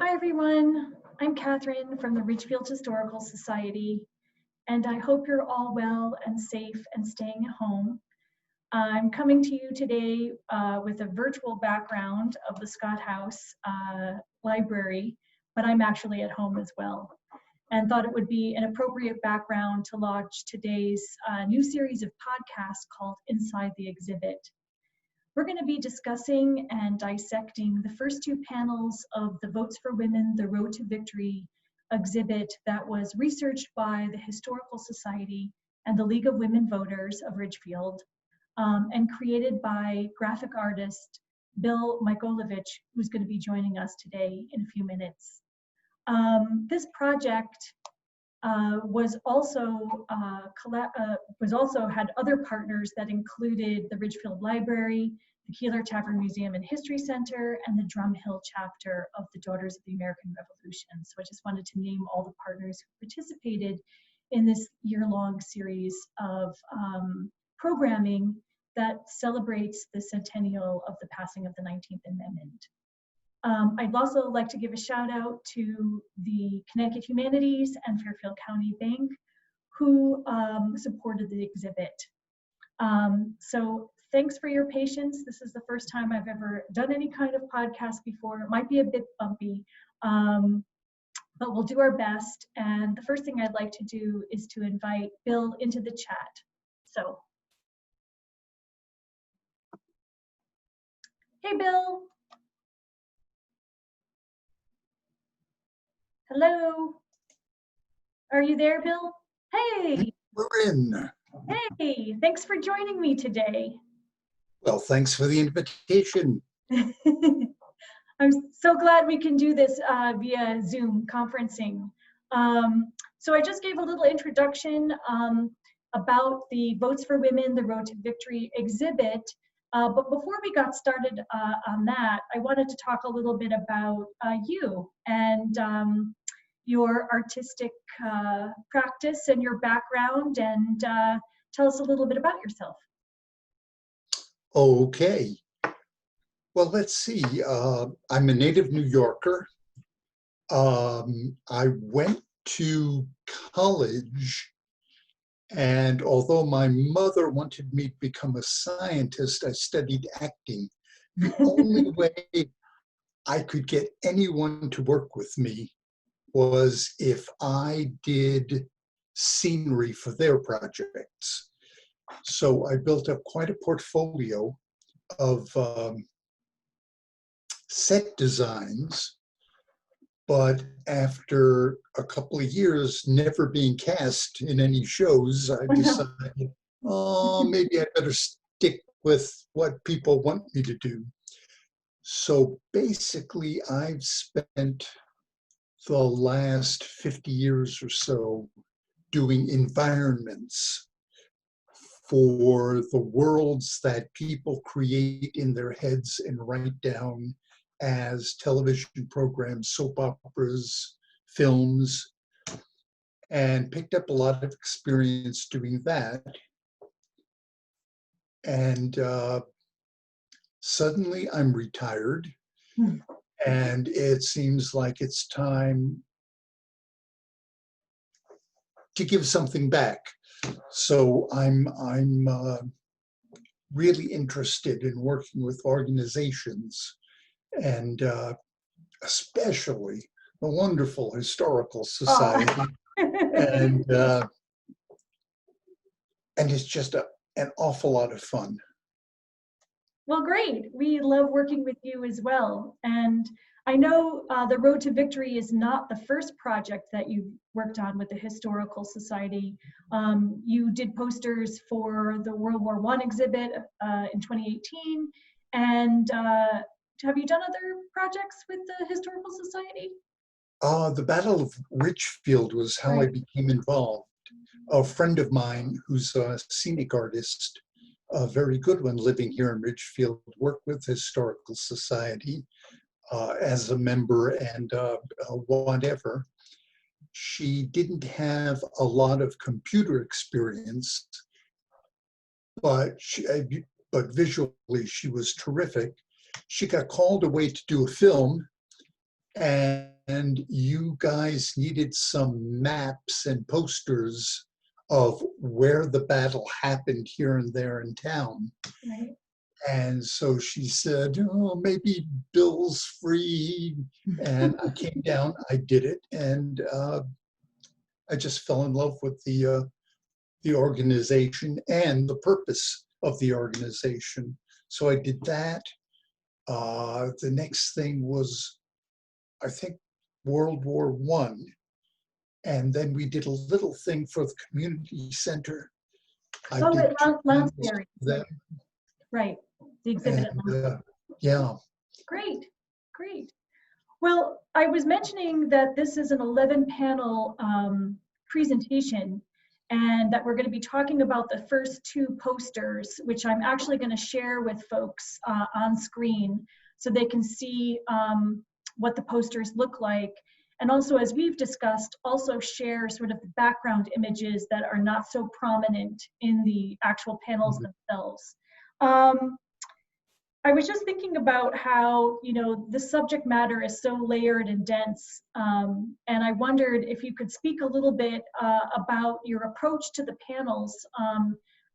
Hi everyone, I'm Catherine from the Ridgefield Historical Society, and I hope you're all well and safe and staying at home. I'm coming to you today with a virtual background of the Scott House Library, but I'm actually at home as well, and thought it would be an appropriate background to launch today's new series of podcasts called Inside the Exhibit. We're going to be discussing and dissecting the first two panels of the Votes for Women, The Road to Victory exhibit that was researched by the Historical Society and the League of Women Voters of Ridgefield and created by graphic artist Bil Mikulewicz, who's going to be joining us today in a few minutes. This project was also had other partners that included the Ridgefield Library, the Keeler Tavern Museum and History Center, and the Drum Hill chapter of the Daughters of the American Revolution. So I just wanted to name all the partners who participated in this year-long series of programming that celebrates the centennial of the passing of the 19th Amendment. I'd also like to give a shout out to the Connecticut Humanities and Fairfield County Bank who supported the exhibit. So thanks for your patience. This is the first time I've ever done any kind of podcast before. It might be a bit bumpy, but we'll do our best. And the first thing I'd like to do is to invite Bill into the chat. So, hey, Bill. Hello. Are you there, Bill? Hey. We're in. Hey, thanks for joining me today. Well, thanks for the invitation. I'm so glad we can do this via Zoom conferencing. So I just gave a little introduction about the Votes for Women, The Road to Victory exhibit. But before we got started on that, I wanted to talk a little bit about you and your artistic practice and your background, and tell us a little bit about yourself. Okay. Well, let's see. I'm a native New Yorker. I went to college, and although my mother wanted me to become a scientist, I studied acting. The only way I could get anyone to work with me was if I did scenery for their projects. So I built up quite a portfolio of set designs, but after a couple of years never being cast in any shows, I decided, oh, maybe I better stick with what people want me to do. So basically, I've spent the last 50 years or so doing environments for the worlds that people create in their heads and write down as television programs, soap operas, films, and picked up a lot of experience doing that. And suddenly I'm retired. And it seems like it's time to give something back. So I'm really interested in working with organizations, and especially the wonderful Historical Society. Oh. And it's just an awful lot of fun. Well, great. We love working with you as well. And I know the Road to Victory is not the first project that you've worked on with the Historical Society. You did posters for the World War I exhibit in 2018. And have you done other projects with the Historical Society? The Battle of Ridgefield was how I became involved. A friend of mine who's a scenic artist, a very good one living here in Ridgefield, worked with the Historical Society as a member and whatever. She didn't have a lot of computer experience, but visually she was terrific. She got called away to do a film, and you guys needed some maps and posters of where the battle happened here and there in town. Right. And so she said, oh, maybe Bill's free. And I came down, I did it, and I just fell in love with the organization and the purpose of the organization. So I did that. The next thing was, I think, World War One. And then we did a little thing for the community center. I Oh, did at two panels Lounsbury. for them. Right. The exhibit at And Lounsbury. yeah, Great. Great. Well, I was mentioning that this is an 11-panel presentation, and that we're going to be talking about the first two posters, which I'm actually going to share with folks on screen so they can see what the posters look like. And also, as we've discussed, also share sort of the background images that are not so prominent in the actual panels themselves. I was just thinking about how, you know, the subject matter is so layered and dense. And I wondered if you could speak a little bit about your approach to the panels.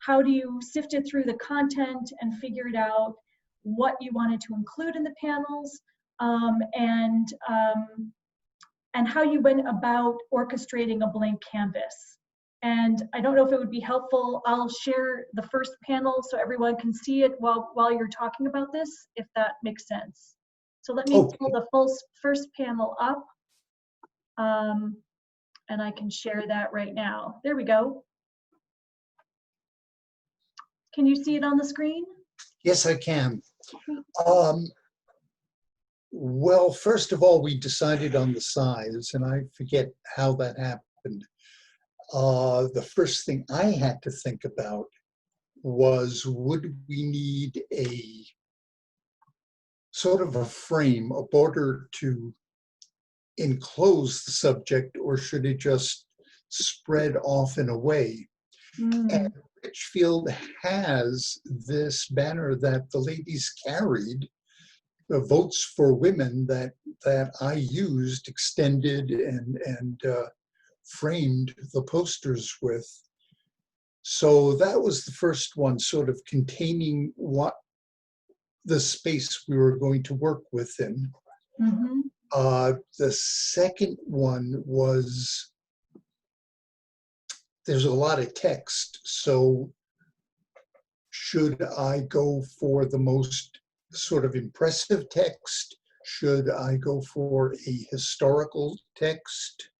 How do you sifted through the content and figured out what you wanted to include in the panels, and how you went about orchestrating a blank canvas? And I don't know if it would be helpful. I'll share the first panel so everyone can see it while you're talking about this, if that makes sense. So let me pull the first panel up, and I can share that right now. There we go. Can you see it on the screen? Yes, I can. Well, first of all, we decided on the size, and I forget how that happened. The first thing I had to think about was, would we need a sort of a frame, a border to enclose the subject, or should it just spread off in a way? And Richfield has this banner that the ladies carried, the Votes for Women, that I used, extended and framed the posters with. So that was the first one, sort of containing what the space we were going to work within. The second one was, there's a lot of text, so should I go for the most sort of impressive text? Should I go for a historical text?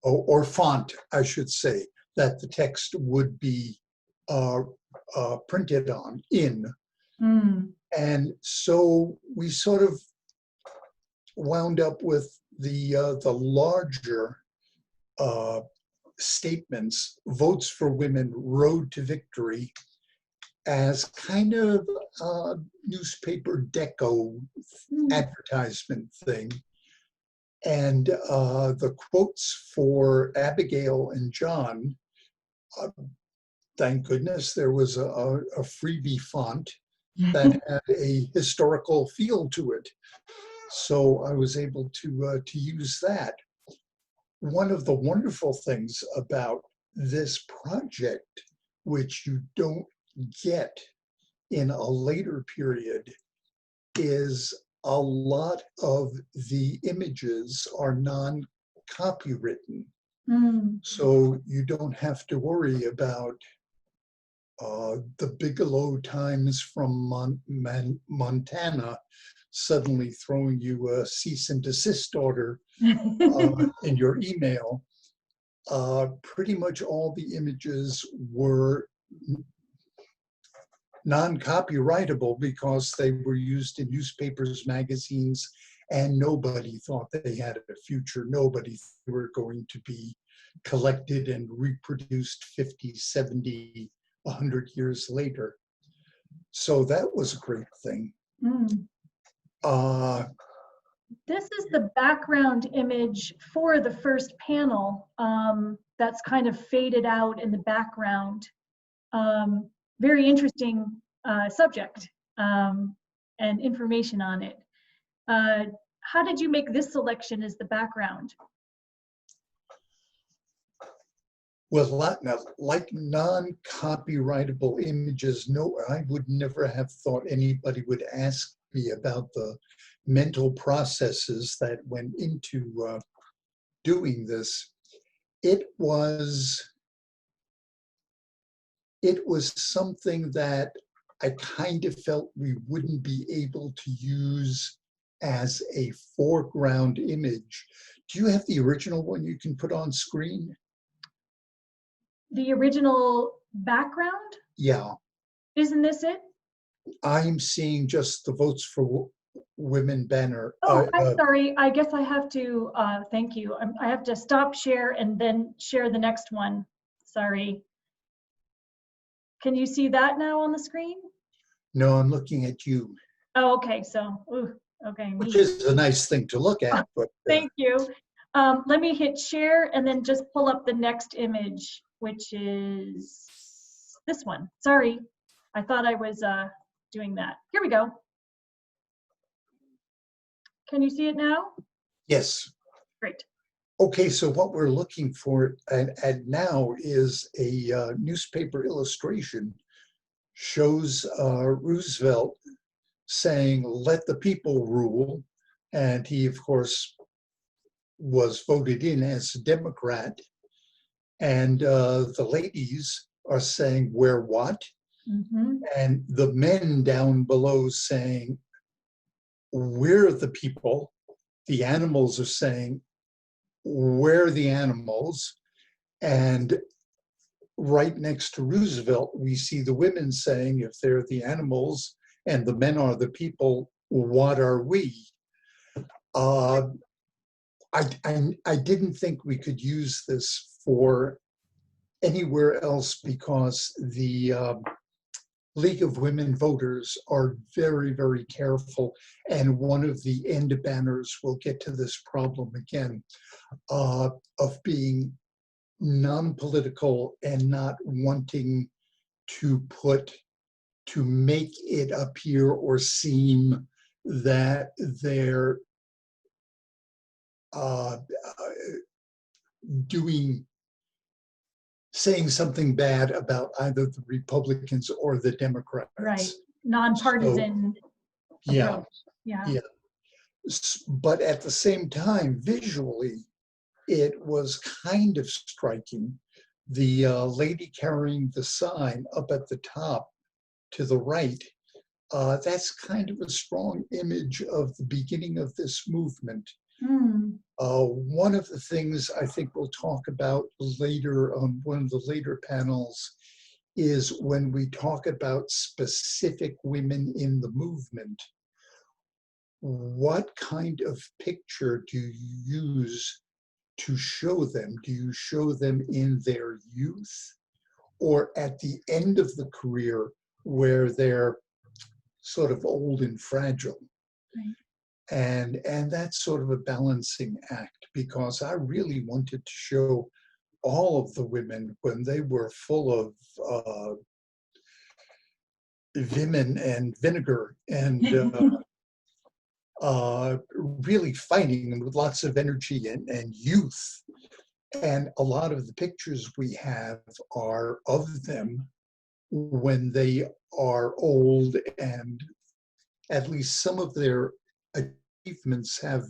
Or font, I should say, that the text would be printed on in. And so we sort of wound up with the larger statements, Votes for Women, Road to Victory, as kind of a newspaper deco advertisement thing. And the quotes for Abigail and John, thank goodness there was a freebie font that had a historical feel to it. So I was able to use that. One of the wonderful things about this project, which you don't get in a later period, is a lot of the images are non-copywritten. So you don't have to worry about the Bigelow Times from Montana suddenly throwing you a cease and desist order in your email. Pretty much all the images were non-copyrightable because they were used in newspapers, magazines, and nobody thought they had a future. Nobody thought they were going to be collected and reproduced 50, 70, 100 years later. So that was a great thing. This is the background image for the first panel that's kind of faded out in the background. Very interesting subject and information on it. how did you make this selection as the background? Well, now, like non-copyrightable images, no, I would never have thought anybody would ask me about the mental processes that went into doing this. It was something that I kind of felt we wouldn't be able to use as a foreground image. Do you have the original one you can put on screen? The original background? Yeah, Isn't this it? I'm seeing just the Votes for Women banner. Oh, I'm sorry. I guess I have to, thank you. I have to stop share and then share the next one. Sorry. Can you see that now on the screen? No, I'm looking at you, Oh, okay. So, ooh, okay. which Me. is a nice thing to look at, but Thank you. Let me hit share and then just pull up the next image, which is this one. Sorry. I thought I was doing that. Here we go. Can you see it now? yes. Great. Okay, so what we're looking for and now is a newspaper illustration shows Roosevelt saying, "Let the people rule." And he, of course, was voted in as a Democrat. And the ladies are saying, "We're what?" Mm-hmm. And the men down below saying, "We're the people." The animals are saying, "We're the animals." And right next to Roosevelt, we see the women saying, if they're the animals and the men are the people, what are we? Uh, I didn't think we could use this for anywhere else because the League of Women Voters are very, very careful. And one of the end banners will get to this problem again of being non-political and not wanting to make it appear or seem that they're uh, saying something bad about either the Republicans or the Democrats. Right. Nonpartisan Yeah, approach. Yeah. yeah. But at the same time, visually, it was kind of striking. The lady carrying the sign up at the top to the right, that's kind of a strong image of the beginning of this movement. Mm. One of the things I think we'll talk about later on one of the later panels is when we talk about specific women in the movement, what kind of picture do you use to show them? Do you show them in their youth or at the end of the career where they're sort of old and fragile? Right. And that's sort of a balancing act because I really wanted to show all of the women when they were full of vim and vinegar and really fighting and with lots of energy and youth. And a lot of the pictures we have are of them when they are old, and at least some of their achievements have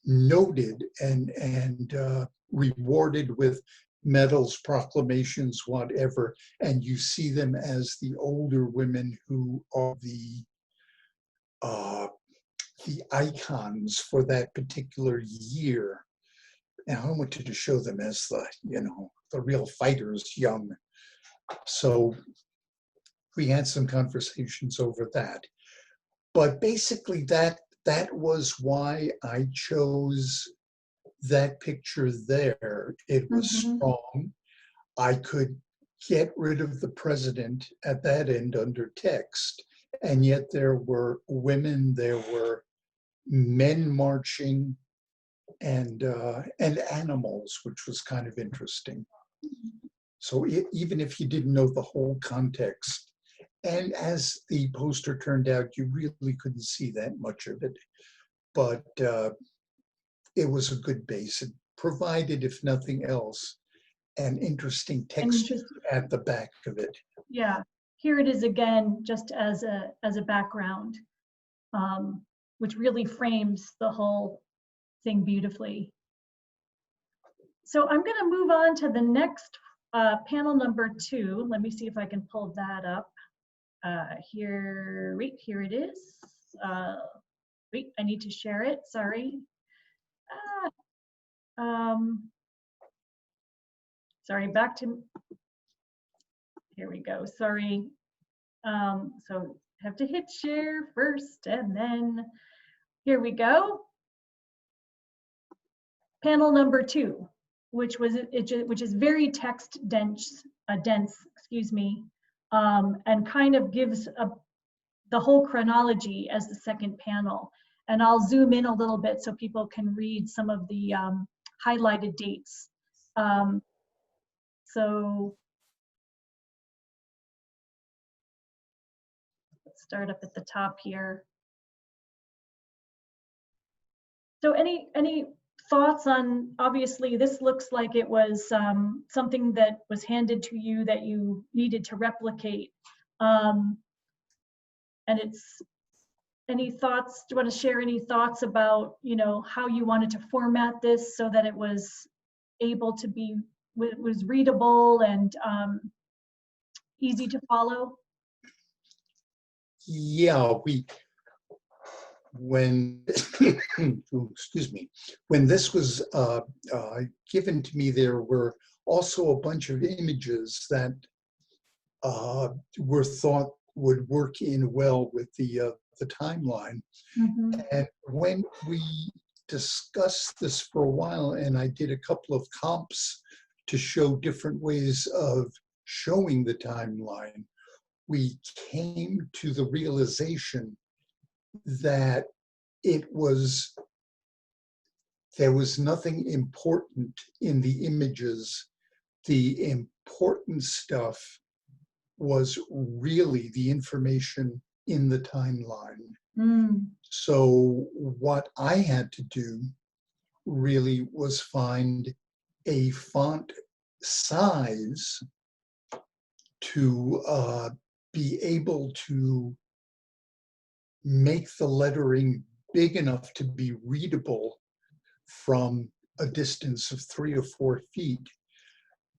noted and rewarded with medals, proclamations, whatever. And you see them as the older women who are the icons for that particular year. And I wanted to show them as the real fighters young. So we had some conversations over that. But basically that was why I chose that picture there. It was strong. I could get rid of the president at that end under text. And yet there were women, there were men marching, and animals, which was kind of interesting. So even if you didn't know the whole context, And as the poster turned out, you really couldn't see that much of it, but it was a good base. It provided, if nothing else, an interesting And text just, at the back of it. yeah, here it is again, just as a background, which really frames the whole thing beautifully. So I'm going to move on to the next panel number 2. Let me see if I can pull that up. Here it is. Wait, I need to share it. Sorry. Sorry, back to, here we go. Sorry. So have to hit share first, and then here we go. Panel number 2, which is very text dense, excuse me, and kind of gives the whole chronology as the second panel. And I'll zoom in a little bit so people can read some of the highlighted dates. So let's start up at the top here. So any thoughts on, obviously this looks like it was something that was handed to you that you needed to replicate. And it's, any thoughts, do you want to share any thoughts about, you know, how you wanted to format this so that it was able to be, was readable and easy to follow? Yeah, when, excuse me, when this was given to me, there were also a bunch of images that were thought would work in well with the timeline. Mm-hmm. And when we discussed this for a while, and I did a couple of comps to show different ways of showing the timeline, we came to the realization that there was nothing important in the images. The important stuff was really the information in the timeline. Mm. So what I had to do really was find a font size to be able to make the lettering big enough to be readable from a distance of 3 or 4 feet,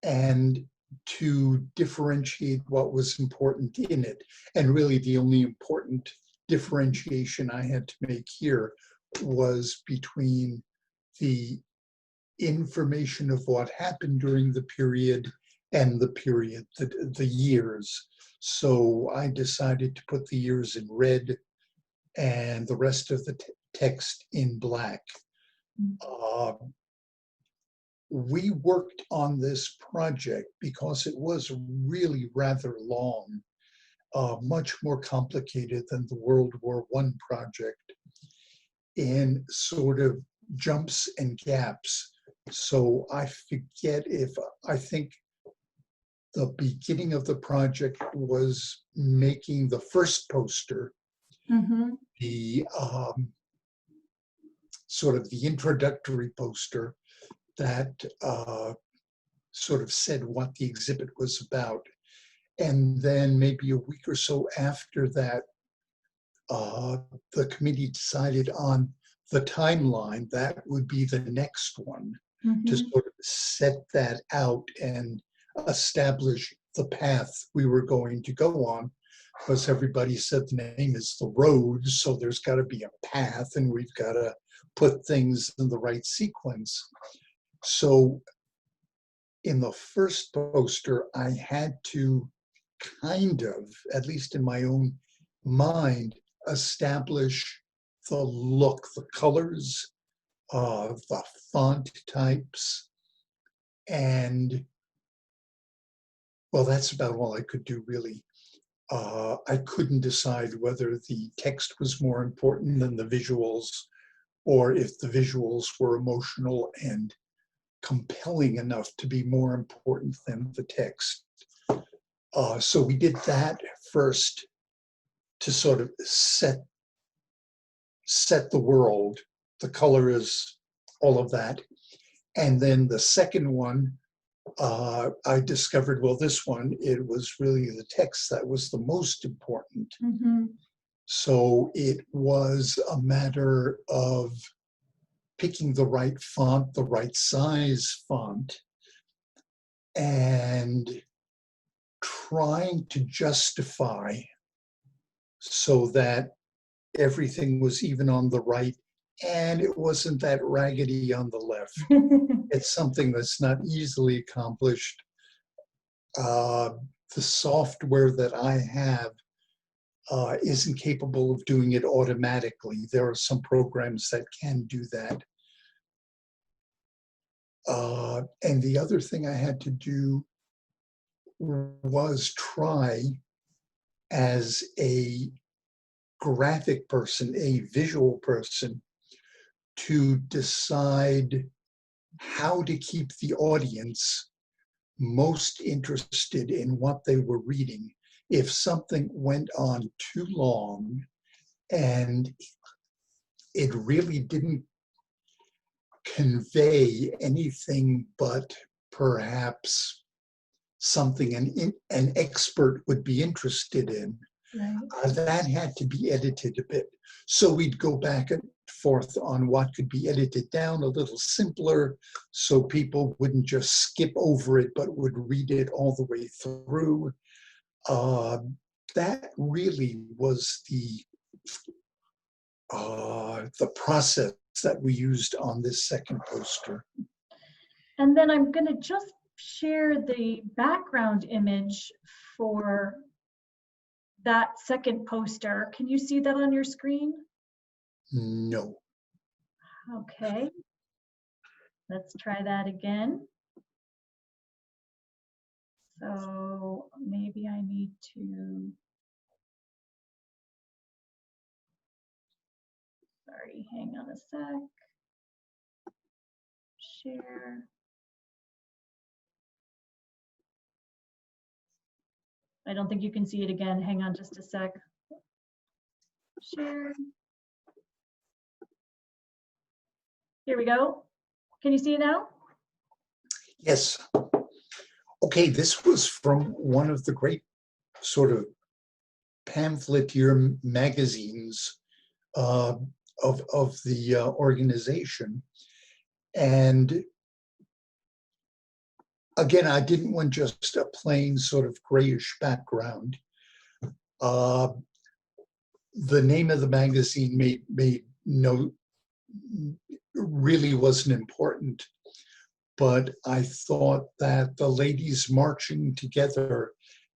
and to differentiate what was important in it. And really the only important differentiation I had to make here was between the information of what happened during the period and the period, the years. So I decided to put the years in red and the rest of the text in black. We worked on this project because it was really rather long, much more complicated than the World War I project, in sort of jumps and gaps. So I think the beginning of the project was making the first poster, Mm-hmm. the sort of the introductory poster that sort of said what the exhibit was about. And then maybe a week or so after that, the committee decided on the timeline. That would be the next one, Mm-hmm. to sort of set that out and establish the path we were going to go on, because everybody said the name is the road, so there's got to be a path and we've got to put things in the right sequence. So in the first poster, I had to kind of, at least in my own mind, establish the look, the colors, the font types, and well, that's about all I could do, really. I couldn't decide whether the text was more important than the visuals, or if the visuals were emotional and compelling enough to be more important than the text. So we did that first to sort of set the world. The color is all of that. And then the second one, I discovered, well, this one, it was really the text that was the most important. Mm-hmm. So it was a matter of picking the right font, the right size font, and trying to justify so that everything was even on the right and it wasn't that raggedy on the left. It's something that's not easily accomplished. The software that I have isn't capable of doing it automatically. There are some programs that can do that. And the other thing I had to do was try, as a graphic person, a visual person, to decide how to keep the audience most interested in what they were reading. If something went on too long and it really didn't convey anything but perhaps something an expert would be interested in, Right. that had to be edited a bit. So we'd go back and forth on what could be edited down a little simpler so people wouldn't just skip over it but would read it all the way through. That really was the process that we used on this second poster. And then I'm going to just share the background image for that second poster. Can you see that on your screen? No. Okay. Let's try that again. So maybe I need to, sorry, hang on a sec. Share. I don't think you can see it again. Hang on just a sec. Share. Here we go. Can you see it now? Yes. Okay, this was from one of the great sort of pamphleteer magazines of the organization. And again, I didn't want just a plain sort of grayish background. The name of the magazine made no, really wasn't important. But I thought that the ladies marching together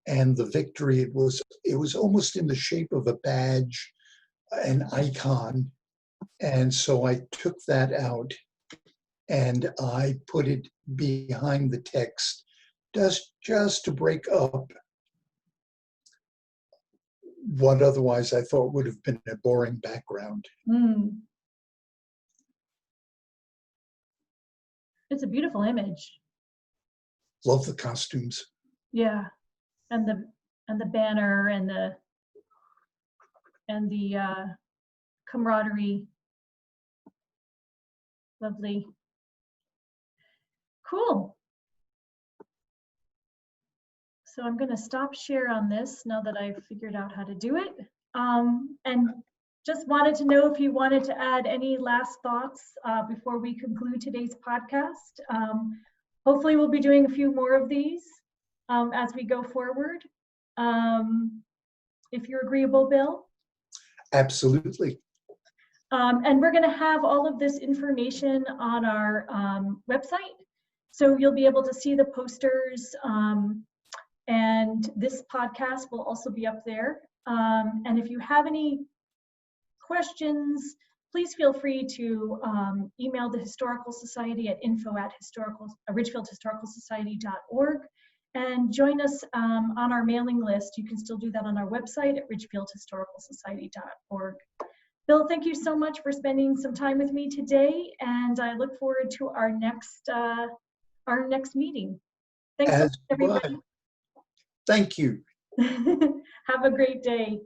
and the victory, it was almost in the shape of a badge, an icon. And so I took that out and I put it behind the text just to break up what otherwise I thought would have been a boring background. Mm. It's a beautiful image. Love the costumes. Yeah, and the banner and the camaraderie. Lovely. Cool. So I'm going to stop share on this now that I've figured out how to do it. And just wanted to know if you wanted to add any last thoughts before we conclude today's podcast. Hopefully we'll be doing a few more of these as we go forward. If you're agreeable, Bill? Absolutely. And we're going to have all of this information on our website. So you'll be able to see the posters, and this podcast will also be up there. And if you have any questions, please feel free to email the Historical Society at info@ridgefieldhistoricalsociety.org and join us on our mailing list. You can still do that on our website at ridgefieldhistoricalsociety.org. Bill, thank you so much for spending some time with me today, and I look forward to our next meeting. Thanks so much, everybody. Thank you. Have a great day.